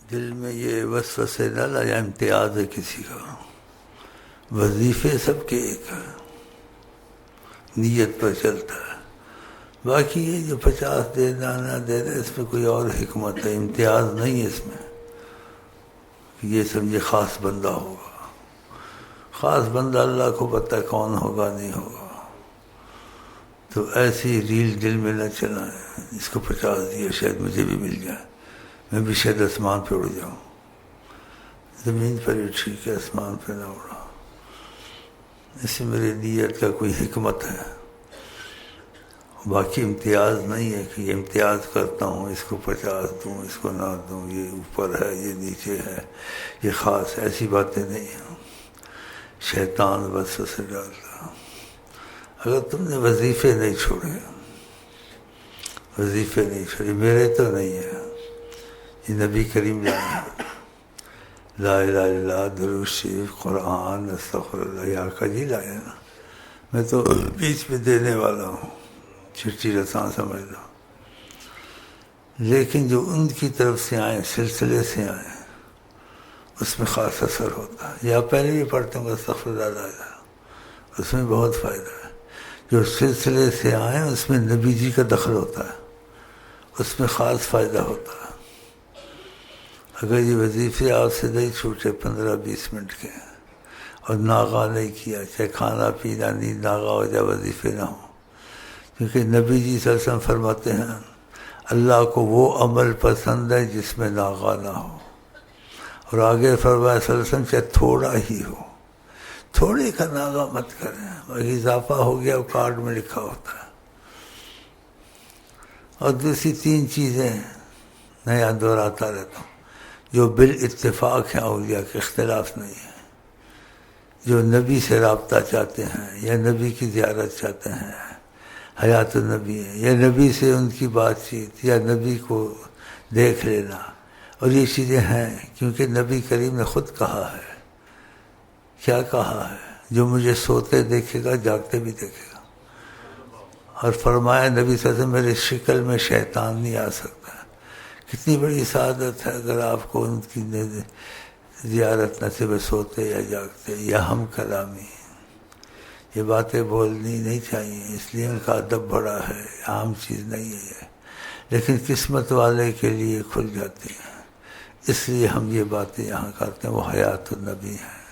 دل میں یہ وسوسے نہ لایا امتیاز ہے کسی کا، وظیفے سب کے ایک ہے، نیت پر چلتا ہے۔ باقی یہ جو 50 دینا نہ دینا اس میں کوئی اور حکمت ہے، امتیاز نہیں ہے اس میں کہ یہ سمجھے خاص بندہ ہوگا۔ خاص بندہ اللہ کو پتہ کون ہوگا نہیں ہوگا، تو ایسی ریل دل میں نہ چلائیں اس کو 50 دیا شاید مجھے بھی مل جائے، میں بھی شاید آسمان پہ اڑ جاؤں۔ زمین پر ہی ٹھیک ہے، آسمان پہ نہ اڑا، اس میں میری نیت کا کوئی حکمت ہے۔ باقی امتیاز نہیں ہے کہ یہ امتیاز کرتا ہوں، اس کو 50 دوں، اس کو نہ دوں، یہ اوپر ہے یہ نیچے ہے، یہ خاص، ایسی باتیں نہیں ہیں۔ شیطان وسوسے ڈالتا۔ اگر تم نے وظیفے نہیں چھوڑے، وظیفے نہیں چھوڑے، میرے تو نہیں ہے، یہ نبی کریم لایا، لا الہ الا اللہ، درود شریف، قرآن، استغفر اللہ، یا کا جی لایا نا، میں تو بیچ میں دینے والا ہوں، چٹھی رساں سمجھ لو۔ لیکن جو ان کی طرف سے آئیں، سلسلے سے آئیں، اس میں خاص اثر ہوتا ہے۔ یا پہلے بھی پڑھتے ہوں استغفر اللہ، اس میں بہت فائدہ ہے۔ جو سلسلے سے آئیں اس میں نبی جی کا دخل ہوتا ہے، اس میں خاص فائدہ ہوتا ہے۔ اگر یہ وظیفے آپ سے نہیں چھوٹے 15-20 منٹ کے اور ناغہ نہیں کیا، چاہے کھانا پینا نیند ناغہ ہو جائے، وظیفے نہ ہوں، کیونکہ نبی جی صلی اللہ علیہ وسلم فرماتے ہیں اللہ کو وہ عمل پسند ہے جس میں ناغہ نہ ہو، اور آگے فرمایا صلی اللہ علیہ وسلم چاہے تھوڑا ہی ہو، تھوڑے کا ناغہ مت کریں، باقی اضافہ ہو گیا وہ کارڈ میں لکھا ہوتا ہے۔ اور دوسری 3 چیزیں میں یہاں دہراتا رہتا ہوں جو بالاتفاق ہیں، اولیاء کے اختلاف نہیں ہے۔ جو نبی سے رابطہ چاہتے ہیں یا نبی کی زیارت چاہتے ہیں، حیات النبی ہے، یا نبی سے ان کی بات چیت یا نبی کو دیکھ لینا، اور یہ چیزیں ہیں کیونکہ نبی کریم نے خود کہا ہے۔ کیا کہا ہے؟ جو مجھے سوتے دیکھے گا جاگتے بھی دیکھے گا، اور فرمایا نبی صلی اللہ علیہ وسلم میرے شکل میں شیطان نہیں آ سکتا۔ کتنی بڑی سعادت ہے اگر آپ کو ان کی زیارت نصیب سوتے یا جاگتے یا ہم کلامی۔ یہ باتیں بولنی نہیں چاہیے، اس لیے ان کا ادب بڑا ہے، عام چیز نہیں ہے یہ، لیکن قسمت والے کے لیے کھل جاتی ہیں، اس لیے ہم یہ باتیں یہاں کرتے ہیں۔ وہ حیات النبی ہیں،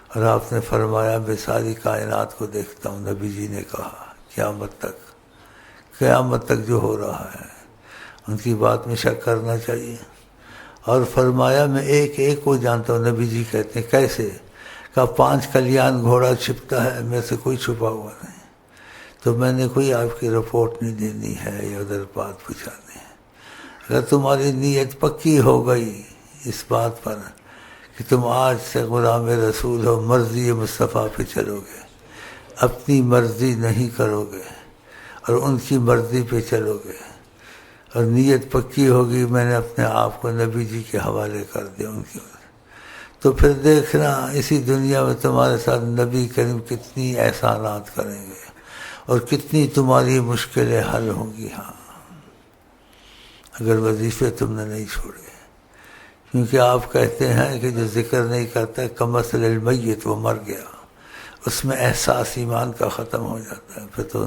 اور آپ نے فرمایا میں ساری کائنات کو دیکھتا ہوں، نبی جی نے کہا قیامت تک جو ہو رہا ہے ان کی بات میں شک کرنا چاہیے۔ اور فرمایا میں ایک ایک کو جانتا ہوں، نبی جی کہتے ہیں کیسے؟ کہا 5 کلیان گھوڑا چھپتا ہے، میں سے کوئی چھپا ہوا نہیں، تو میں نے کوئی آپ کی رپورٹ نہیں دینی ہے یا ادھر بات پوچھانی ہے۔ اگر تمہاری نیت پکی ہو گئی اس بات پر کہ تم آج سے غلام رسول ہو، مرضی مصطفیٰ پہ چلو گے، اپنی مرضی نہیں کرو گے اور ان کی مرضی پہ چلو گے، اور نیت پکی ہوگی میں نے اپنے آپ کو نبی جی کے حوالے کر دیا ان کی، تو پھر دیکھنا اسی دنیا میں تمہارے ساتھ نبی کریم کتنی احسانات کریں گے اور کتنی تمہاری مشکلیں حل ہوں گی۔ ہاں اگر وظیفے تم نے نہیں چھوڑے، کیونکہ آپ کہتے ہیں کہ جو ذکر نہیں کرتا کمثل المیت، وہ مر گیا، اس میں احساس ایمان کا ختم ہو جاتا ہے۔ پھر تو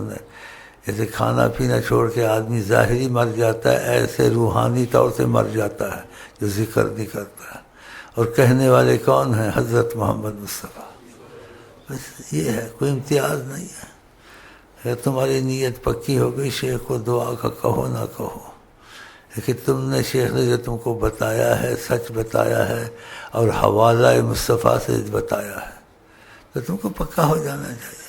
جیسے کھانا پینا چھوڑ کے آدمی ظاہری مر جاتا ہے، ایسے روحانی طور سے مر جاتا ہے جو ذکر نہیں کرتا ہے۔ اور کہنے والے کون ہیں؟ حضرت محمد مصطفیٰ۔ بس یہ ہے، کوئی امتیاز نہیں ہے۔ اگر تمہاری نیت پکی ہو گئی، شیخ کو دعا کا کہو نہ کہو، لیکن تم نے شیخ نے جو تم کو بتایا ہے سچ بتایا ہے اور حوالہ مصطفیٰ سے بتایا ہے، تو تم کو پکا ہو جانا چاہیے۔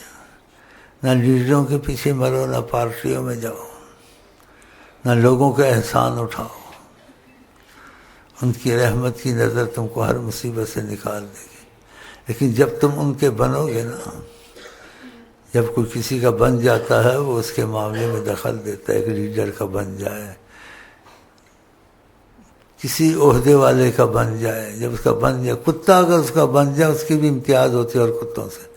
نہ لیڈروں کے پیچھے مرو، نہ پارٹیوں میں جاؤ، نہ لوگوں کے احسان اٹھاؤ، ان کی رحمت کی نظر تم کو ہر مصیبت سے نکال دے گی۔ لیکن جب تم ان کے بنو گے نا، جب کوئی کسی کا بن جاتا ہے وہ اس کے معاملے میں دخل دیتا ہے، ایک لیڈر کا بن جائے، کسی عہدے والے کا بن جائے، جب اس کا بن جائے، کتا اگر اس کا بن جائے اس کی بھی امتیاز ہوتی ہے اور کتوں سے،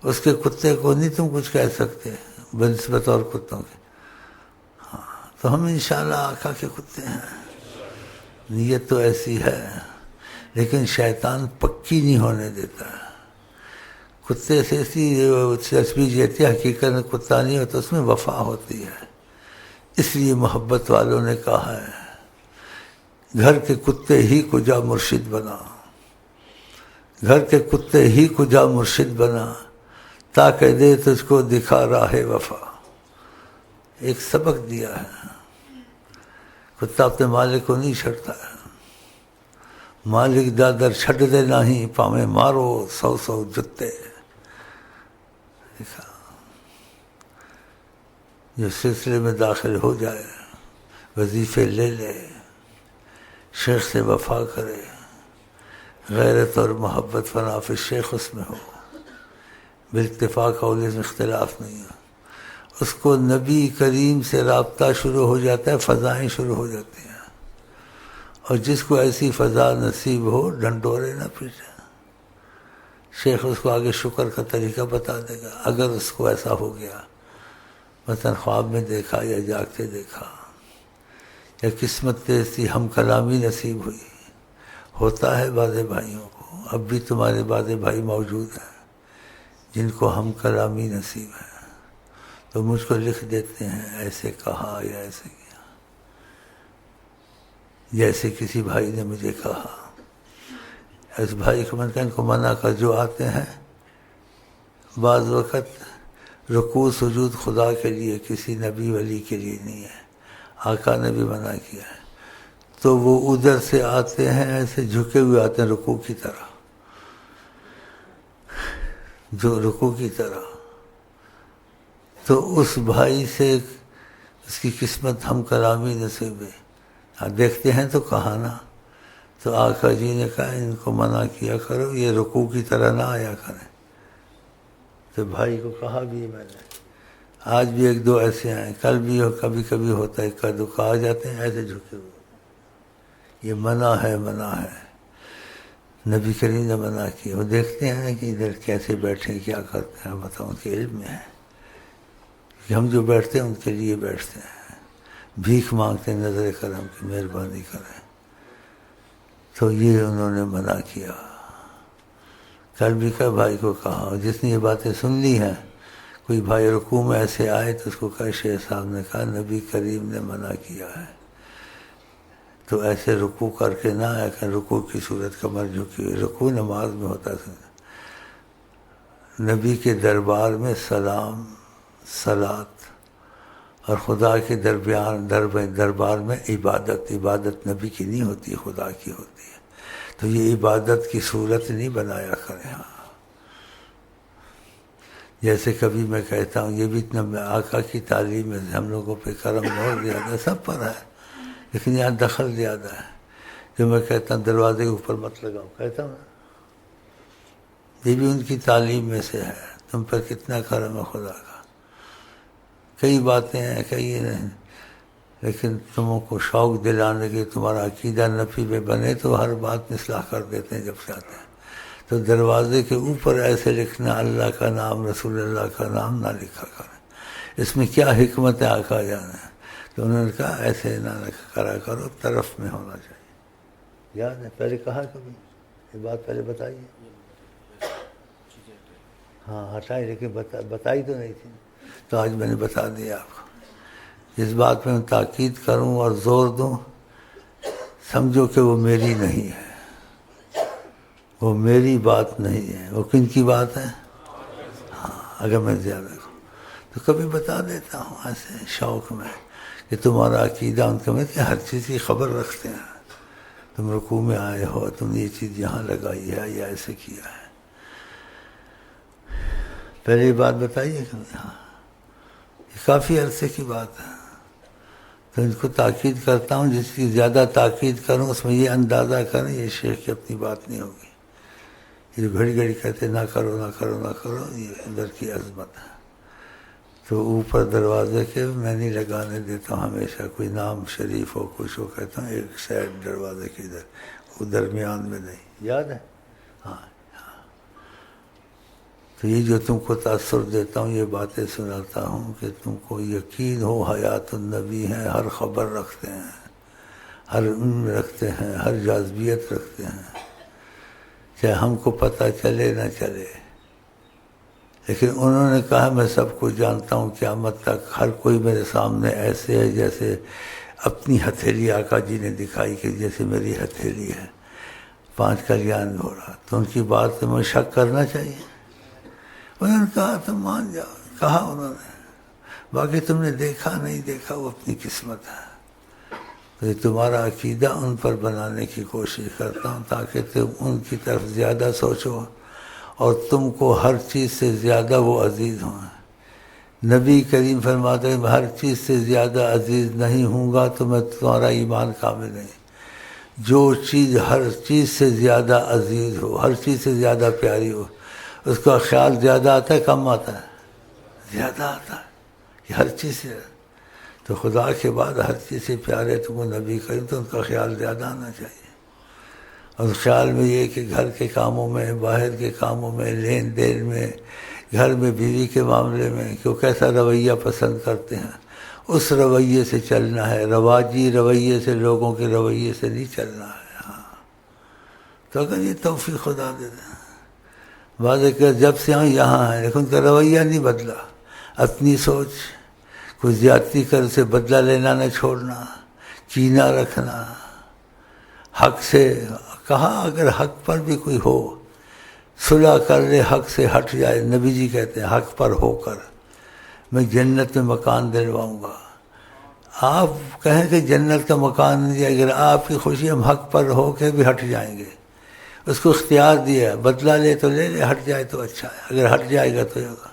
اس کے کتے کو نہیں تم کچھ کہہ سکتے بنسبت اور کتوں کے۔ ہاں تو ہم انشاءاللہ آقا کے کتے ہیں، نیت تو ایسی ہے لیکن شیطان پکی نہیں ہونے دیتا ہے. کتے سے ایسی دلچسپی جیتی ہے، حقیقت میں کتا نہیں ہوتا، اس میں وفا ہوتی ہے. اس لیے محبت والوں نے کہا ہے گھر کے کتے ہی کو جا مرشد بنا، گھر کے کتے ہی کو جا مرشد بنا، تاکہ دے تجھ کو دکھا راہ وفا. ایک سبق دیا ہے. کتا اپنے مالک کو نہیں چھڑتا ہے. مالک دادر چھڈ دے نہیں، پاویں مارو 100 جتے. جو سلسلے میں داخل ہو جائے، وظیفے لے لے، شیخ سے وفا کرے، غیرت اور محبت فنا فی شیخ اس میں ہو، بالاتفاق قول میں اختلاف نہیں ہے. اس کو نبی کریم سے رابطہ شروع ہو جاتا ہے، فضائیں شروع ہو جاتی ہیں. اور جس کو ایسی فضا نصیب ہو ڈنڈورے نہ پیٹے. شیخ اس کو آگے شکر کا طریقہ بتا دے گا. اگر اس کو ایسا ہو گیا، مثلا خواب میں دیکھا یا جاگتے دیکھا، یا قسمت ایسی ہم کلامی نصیب ہوئی. ہوتا ہے بعض بھائیوں کو، اب بھی تمہارے بعض بھائی موجود ہیں جن کو ہم کلامی نصیب ہے، تو مجھ کو لکھ دیتے ہیں ایسے کہا یا ایسے کیا. جیسے کسی بھائی نے مجھے کہا، اس بھائی کو میں نے کہا ان کو منع کر، جو آتے ہیں بعض وقت رکوع سجود خدا کے لیے، کسی نبی ولی کے لیے نہیں ہے. آقا نے بھی منع کیا ہے. تو وہ ادھر سے آتے ہیں ایسے جھکے ہوئے آتے ہیں رکوع کی طرح، جو رکوع کی طرح. تو اس بھائی سے اس کی قسمت ہم کلامی نصیب ہے. دیکھتے ہیں تو کہا نا. تو آقا جی نے کہا ان کو منع کیا کرو، یہ رکوع کی طرح نہ آیا کریں. تو بھائی کو کہا بھی میں نے. آج بھی ایک دو ایسے ہیں، کل بھی کبھی کبھی ہوتا ہے، کا دکھا آ جاتے ہیں ایسے جھکے ہوئے. یہ منع ہے، منع ہے. نبی کریم نے منع کیا. وہ دیکھتے ہیں کہ ادھر کیسے بیٹھے، کیا کرتے ہیں، بتاؤ ان کے علم میں ہے کہ ہم جو بیٹھتے ہیں ان کے لیے بیٹھتے ہیں. بھیک مانگتے ہیں نظر کرم کی، مہربانی کریں. تو یہ انہوں نے منع کیا. کل بھی کا بھائی کو کہا، جس نے یہ باتیں سن لی ہیں، کوئی بھائی رکوع میں ایسے آئے تو اس کو کہا شیخ صاحب نے کہا نبی کریم نے منع کیا ہے، تو ایسے رکوع کر کے نہ آیا کہ رکوع کی صورت کمر جھکی ہوئی. رکوع نماز میں ہوتا ہے. نبی کے دربار میں سلام، صلات، اور خدا کے دربار میں عبادت. عبادت نبی کی نہیں ہوتی، خدا کی ہوتی ہے. تو یہ عبادت کی صورت نہیں بنایا کریں. ہاں جیسے کبھی میں کہتا ہوں، یہ بھی اتنا آقا کی تعلیم ہے، ہم لوگوں پہ کرم بہت زیادہ ہے، سب پر ہے، لیکن یہاں دخل زیادہ ہے. جو میں کہتا ہوں دروازے کے اوپر مت لگاؤ، کہتا ہوں یہ بھی ان کی تعلیم میں سے ہے. تم پر کتنا کرم ہے خدا کا. کئی باتیں ہیں، کئی نہیں، لیکن تموں کو شوق دلانے کے تمہارا عقیدہ نفی میں بنے تو ہر بات میں اصلاح کر دیتے ہیں جب چاہتے ہیں. تو دروازے کے اوپر ایسے لکھنا اللہ کا نام، رسول اللہ کا نام نہ لکھا کریں. اس میں کیا حکمت ہے آقا جانے. تو انہوں نے کہا ایسے نہ کرا کرو، طرف میں ہونا چاہیے. یاد ہے پہلے کہا کبھی یہ بات، پہلے بتائیے. ہاں ہٹائی، لیکن بتائی تو نہیں تھی. تو آج میں نے بتا دیا آپ کو. اس بات پہ میں تاکید کروں اور زور دوں، سمجھو کہ وہ میری نہیں ہے، وہ میری بات نہیں ہے. وہ کن کی بات ہے؟ ہاں اگر میں زیادہ کہوں تو کبھی بتا دیتا ہوں ایسے شوق میں کہ تمہارا عقیدہ ان کے میں کہ ہر چیز کی خبر رکھتے ہیں. تم رکوع میں آئے ہو، تم نے یہ چیز یہاں لگائی ہے یا ایسے کیا ہے. پہلے یہ بات بتائیے کہ ہاں یہ کافی عرصے کی بات ہے. تو ان کو تاکید کرتا ہوں، جس کی زیادہ تاکید کروں اس میں یہ اندازہ کریں یہ شیخ کی اپنی بات نہیں ہوگی. یہ گھڑی گھڑی کہتے نہ کرو نہ کرو نہ کرو، یہ اندر کی عظمت ہے. تو اوپر دروازے کے میں نہیں لگانے دیتا ہوں ہمیشہ. کوئی نام شریف ہو کچھ ہو کہتا ہوں ایک سائڈ دروازے کے ادھر، وہ درمیان میں نہیں. یاد ہے؟ ہاں. تو یہ جو تم کو تاثر دیتا ہوں، یہ باتیں سناتا ہوں کہ تم کو یقین ہو حیات النبی ہیں، ہر خبر رکھتے ہیں، ہر علم رکھتے ہیں، ہر جاذبیت رکھتے ہیں، چاہے ہم کو پتہ چلے نہ چلے، لیکن انہوں نے کہا میں سب کو جانتا ہوں، قیامت تک ہر کوئی میرے سامنے ایسے ہے جیسے اپنی ہتھیلی آقا جی نے دکھائی کہ جیسے میری ہتھیلی ہے، 5 کلیان گھوڑا، تو ان کی بات میں شک کرنا چاہیے؟ انہوں نے کہا تم مان جاؤ، کہا انہوں نے، باقی تم نے دیکھا نہیں دیکھا وہ اپنی قسمت ہے، تو یہ تمہارا عقیدہ ان پر بنانے کی کوشش کرتا ہوں تاکہ تم ان کی طرف زیادہ سوچو اور تم کو ہر چیز سے زیادہ وہ عزیز ہوں۔ نبی کریم فرماتے ہیں میں ہر چیز سے زیادہ عزیز نہیں ہوں گا تو میں تمہارا ایمان کامل نہیں۔ جو چیز ہر چیز سے زیادہ عزیز ہو، ہر چیز سے زیادہ پیاری ہو، اس کا خیال زیادہ آتا ہے کم آتا ہے؟ زیادہ آتا ہے، کہ ہر چیز سے، تو خدا کے بعد ہر چیز سے پیارے تم کو نبی کریم، تو ان کا خیال زیادہ آنا چاہیے۔ اور خیال میں یہ کہ گھر کے کاموں میں، باہر کے کاموں میں، لین دین میں، گھر میں بیوی کے معاملے میں کہ وہ کیسا رویہ پسند کرتے ہیں، اس رویے سے چلنا ہے، رواجی رویے سے، لوگوں کے رویے سے نہیں چلنا ہے۔ ہاں، تو اگر یہ توفیق خدا دے دیں، بعض کہ جب سے ہم یہاں ہیں لیکن ان کا رویہ نہیں بدلا، اپنی سوچ، کوئی زیادتی کر اسے بدلہ لینا نہ چھوڑنا، کینہ رکھنا، حق سے کہا اگر حق پر بھی کوئی ہو صلح کر لے، حق سے ہٹ جائے، نبی جی کہتے ہیں حق پر ہو کر میں جنت میں مکان دلواؤں گا۔ آپ کہیں کہ جنت کا مکان نہیں دیا، اگر آپ کی خوشی ہم حق پر ہو کے بھی ہٹ جائیں گے، اس کو اختیار دیا، بدلہ لے تو لے لے، ہٹ جائے تو اچھا ہے، اگر ہٹ جائے گا تو ہوگا۔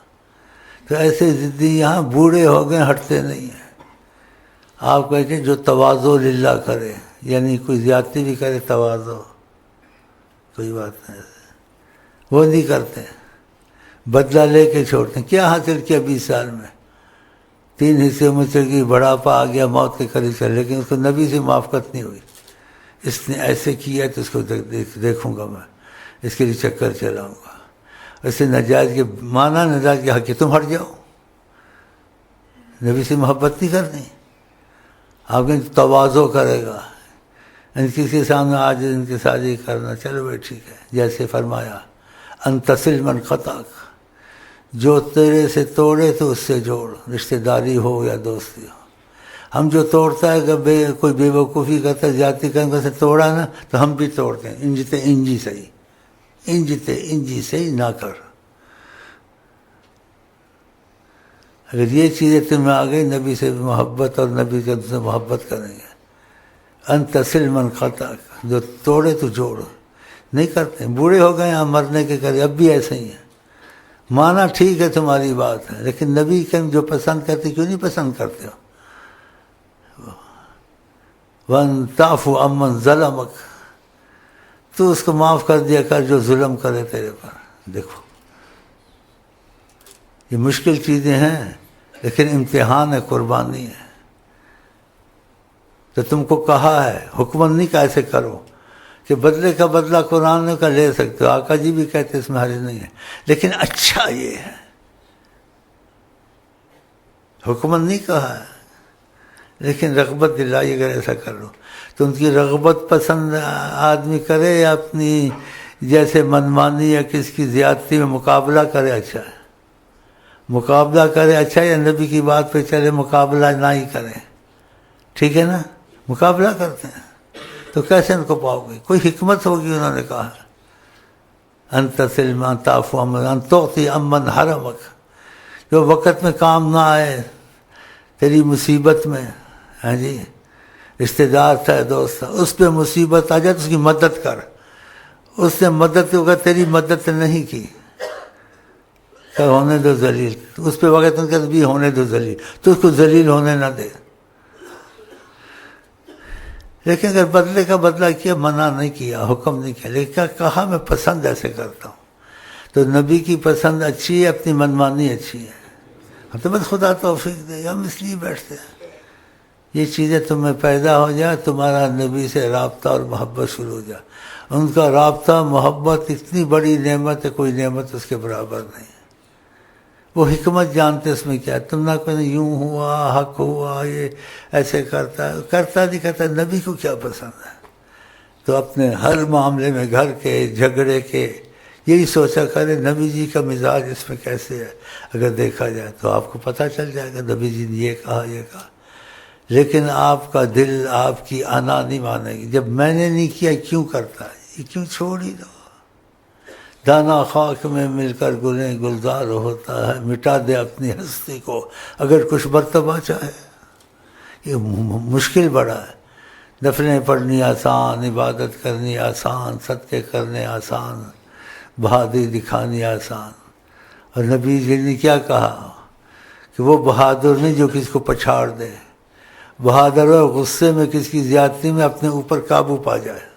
تو ایسے ضدی یہاں بوڑھے ہو گئے، ہٹتے نہیں ہیں۔ آپ کہتے ہیں جو تواضع للہ کرے، یعنی کوئی زیادتی بھی کرے تواضع، کوئی بات نہیں، وہ نہیں کرتے، بدلہ لے کے چھوڑتے ہیں۔ کیا حاصل کیا 20 سال میں؟ 3 حصے میں چل گئی، بڑھاپا آ گیا، موت کے قریب چل، لیکن اس کو نبی سے موافقت نہیں ہوئی۔ اس نے ایسے کیا تو اس کو دیکھوں گا میں، اس کے لیے چکر چلاؤں گا۔ ایسے ناجائز کے مانا، ناجائز کے حق، تم ہٹ جاؤ، نبی سے محبت نہیں کرنی۔ آپ کے تواضع کرے گا، ان کسی کے سامنے آج ان کے ساتھ ہی کرنا، چلو بھائی ٹھیک ہے، جیسے فرمایا ان تصل من قطعک، جو تیرے سے توڑے تو اس سے جوڑ، رشتہ داری ہو یا دوستی ہو۔ ہم جو توڑتا ہے کہ کوئی بے وقوفی کرتا ہے، زیادتی کرنے سے توڑا نا، تو ہم بھی توڑتے ہیں، انجتے انجی صحیح، انجتے انجی صحیح نہ کر۔ اگر یہ چیزیں تمہیں آ گئی، نبی سے محبت اور نبی سے محبت کریں گے۔ ان تصل من قطعک، جو توڑے تو جوڑ، نہیں کرتے، بوڑھے ہو گئے ہیں مرنے کے قریب، اب بھی ایسے ہی ہیں۔ مانا ٹھیک ہے تمہاری بات ہے، لیکن نبی کے جو پسند کرتے کیوں نہیں پسند کرتے ہو؟ وَأَن تَعْفُوَ عَمَّنْ ظَلَمَكَ، تو اس کو معاف کر دیا کر جو ظلم کرے تیرے پر۔ دیکھو یہ مشکل چیزیں ہیں، لیکن امتحان ہے، قربانی ہے۔ تو تم کو کہا ہے، حکم نہیں کہ ایسے کرو، کہ بدلے کا بدلہ قرآن کا لے سکتے ہو، آقا جی بھی کہتے اس میں حرج نہیں ہے، لیکن اچھا یہ ہے، حکم نہیں کہا ہے، لیکن رغبت دلائی اگر ایسا کر لو تو ان کی رغبت پسند آدمی کرے یا اپنی جیسے منمانی یا کس کی زیادتی میں مقابلہ کرے، اچھا ہے، مقابلہ کرے اچھا، یا نبی کی بات پہ چلے مقابلہ نہ ہی کرے، ٹھیک ہے نا؟ مقابلہ کرتے ہیں تو کیسے ان کو پاؤ گے؟ کوئی حکمت ہوگی، انہوں نے کہا ان تصل من تعفو ان تعطی امن حرمک، جو وقت میں کام نہ آئے تیری مصیبت میں، ہاں جی، رشتہ دار تھا، دوست تھا، اس پہ مصیبت آ جائے تو اس کی مدد کر، اس نے مدد ہوگا، تیری مدد نہیں کی کہ ہونے دو ذلیل، اس پہ وقت ان کا بھی ہونے دو ذلیل، تو اس کو ذلیل ہونے نہ دے۔ لیکن اگر بدلے کا بدلہ کیا، منع نہیں کیا، حکم نہیں کیا، لیکن کیا کہا میں پسند ایسے کرتا ہوں، تو نبی کی پسند اچھی ہے، اپنی منمانی اچھی ہے، ہم تو بس خدا توفیق دے، ہم اس لیے بیٹھتے ہیں یہ چیزیں تمہیں پیدا ہو جائے، تمہارا نبی سے رابطہ اور محبت شروع ہو جائے۔ ان کا رابطہ محبت اتنی بڑی نعمت ہے، کوئی نعمت اس کے برابر نہیں، وہ حکمت جانتے اس میں کیا. تم نہ کوئی یوں ہوا حق ہوا یہ ایسے کرتا نہیں کرتا. نبی کو کیا پسند ہے؟ تو اپنے ہر معاملے میں گھر کے جھگڑے کے یہی سوچا کرے نبی جی کا مزاج اس میں کیسے ہے. اگر دیکھا جائے تو آپ کو پتہ چل جائے گا نبی جی نے یہ کہا. لیکن آپ کا دل آپ کی انا نہیں مانے گی. جب میں نے نہیں کیا کیوں کرتا ہے؟ یہ کیوں چھوڑ ہی دو. دانا خاک میں مل کر گلیں گلزار ہوتا ہے. مٹا دے اپنی ہستی کو اگر کچھ مرتبہ چاہے. یہ مشکل بڑا ہے. نفلیں پڑھنی آسان، عبادت کرنی آسان، صدقے کرنے آسان، بہادری دکھانی آسان. اور نبی جی نے کیا کہا کہ وہ بہادر نہیں جو کسی کو پچھاڑ دے. بہادر اور غصے میں کسی کی زیادتی میں اپنے اوپر قابو پا جائے.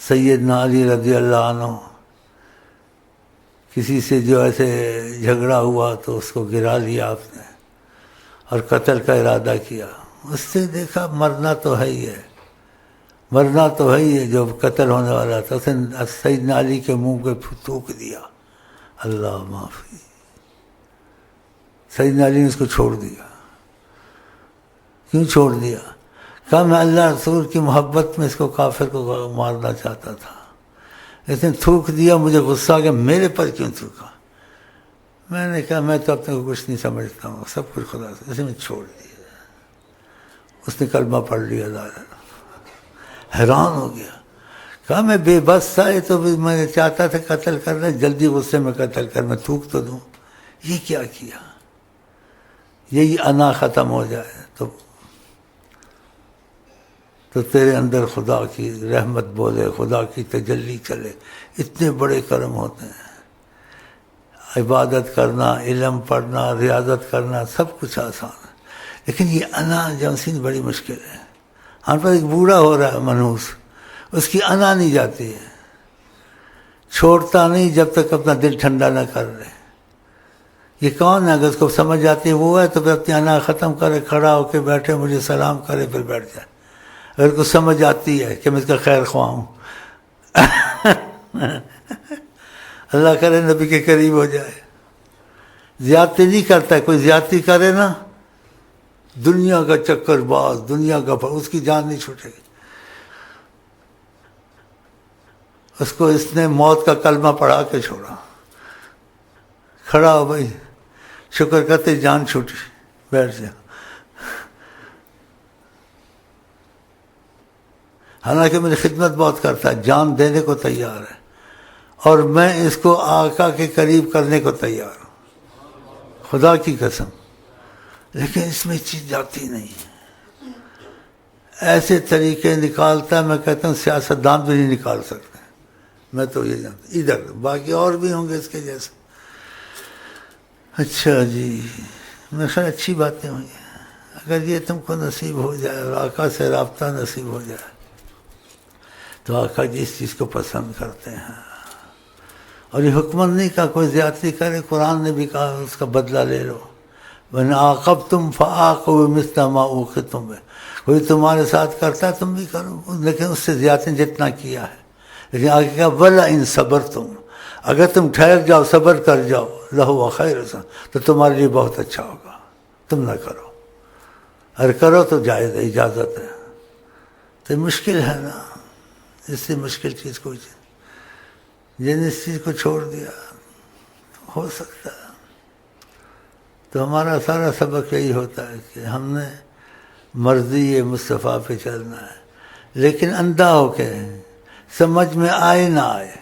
سیدنا علی رضی اللہ عنہ کسی سے جو ایسے جھگڑا ہوا تو اس کو گرا لیا آپ نے اور قتل کا ارادہ کیا. اس سے دیکھا مرنا تو ہے ہی ہے، مرنا تو ہے ہی ہے. جو قتل ہونے والا تھا اس نے سیدنا علی کے منہ پہ تھوک دیا. اللہ معافی. سیدنا علی نے اس کو چھوڑ دیا. کیوں چھوڑ دیا؟ کہا میں اللہ رسول کی محبت میں اس کو کافر کو مارنا چاہتا تھا. اس نے تھوک دیا. مجھے غصہ آ گیا میرے پر کیوں تھوکا. میں نے کہا میں تو اپنے کو کچھ نہیں سمجھتا ہوں، سب کچھ خدا سے. اسے میں چھوڑ دیا. اس نے کلمہ پڑھ لیا. حیران ہو گیا. کہا میں بے بس تھا، یہ تو میں چاہتا تھا قتل کرنا، جلدی غصے میں قتل کر میں تھوک تو دوں. یہ کیا کیا؟ یہی انا ختم ہو جائے تو تیرے اندر خدا کی رحمت بولے، خدا کی تجلی چلے. اتنے بڑے کرم ہوتے ہیں. عبادت کرنا، علم پڑھنا، ریاضت کرنا سب کچھ آسان ہے. لیکن یہ انا جمسین بڑی مشکل ہے. ہم پر ایک بوڑھا ہو رہا ہے منحوس، اس کی انا نہیں جاتی ہے. چھوڑتا نہیں جب تک اپنا دل ٹھنڈا نہ کر لے. یہ کون ہے؟ اگر اس کو سمجھ جاتی ہے وہ ہے تو پھر اپنی انا ختم کرے، کھڑا ہو کے بیٹھے، مجھے سلام کرے، پھر بیٹھ جائے. اگر کو سمجھ آتی ہے کہ میں اس کا خیر خواہ ہوں اللہ کرے نبی کے قریب ہو جائے. زیادتی نہیں کرتا ہے. کوئی زیادتی کرے نا دنیا کا چکر باز، دنیا کا اس کی جان نہیں چھوٹے گی. اس کو اس نے موت کا کلمہ پڑھا کے چھوڑا. کھڑا ہو بھائی، شکر کرتے جان چھوٹی، بیٹھ جا. حالانکہ میری خدمت بہت کرتا ہے، جان دینے کو تیار ہے، اور میں اس کو آقا کے قریب کرنے کو تیار ہوں، خدا کی قسم. لیکن اس میں چیز جاتی نہیں ہے. ایسے طریقے نکالتا ہے، میں کہتا ہوں سیاستدان بھی نہیں نکال سکتے. میں تو یہ جانتا ادھر، باقی اور بھی ہوں گے اس کے جیسے. اچھا جی، میرے خیال اچھی باتیں ہوئی ہیں. اگر یہ تم کو نصیب ہو جائے اور آقا سے رابطہ نصیب ہو جائے تو آقا جی اس چیز کو پسند کرتے ہیں. اور یہ حکمت نہیں کہا کوئی زیادتی کرے. قرآن نے بھی کہا اس کا بدلہ لے لو. وَإِنْ عَاقَبْتُمْ فَعَاقِبُوا مِثْلَ مَا عُوقِبْتُم بِهِ. کوئی تمہارے ساتھ کرتا ہے تم بھی کرو، لیکن اس سے زیادہ جتنا کیا ہے. لیکن آگے کہا وَلَئِنْ صَبَرْتُمْ، اگر تم ٹھہر جاؤ، صبر کر جاؤ، لَهُوَ خَيْرٌ، تو تمہارے لیے بہت اچھا ہوگا. تم نہ کرو، اگر کرو تو جائز ہے، اجازت ہے. تو مشکل ہے نا، اس سے مشکل چیز کوئی چیز. جن اس چیز کو چھوڑ دیا ہو سکتا ہے. تو ہمارا سارا سبق یہی ہوتا ہے کہ ہم نے مرضی مصطفیٰ پہ چلنا ہے، لیکن اندھا ہو کے، سمجھ میں آئے نہ آئے.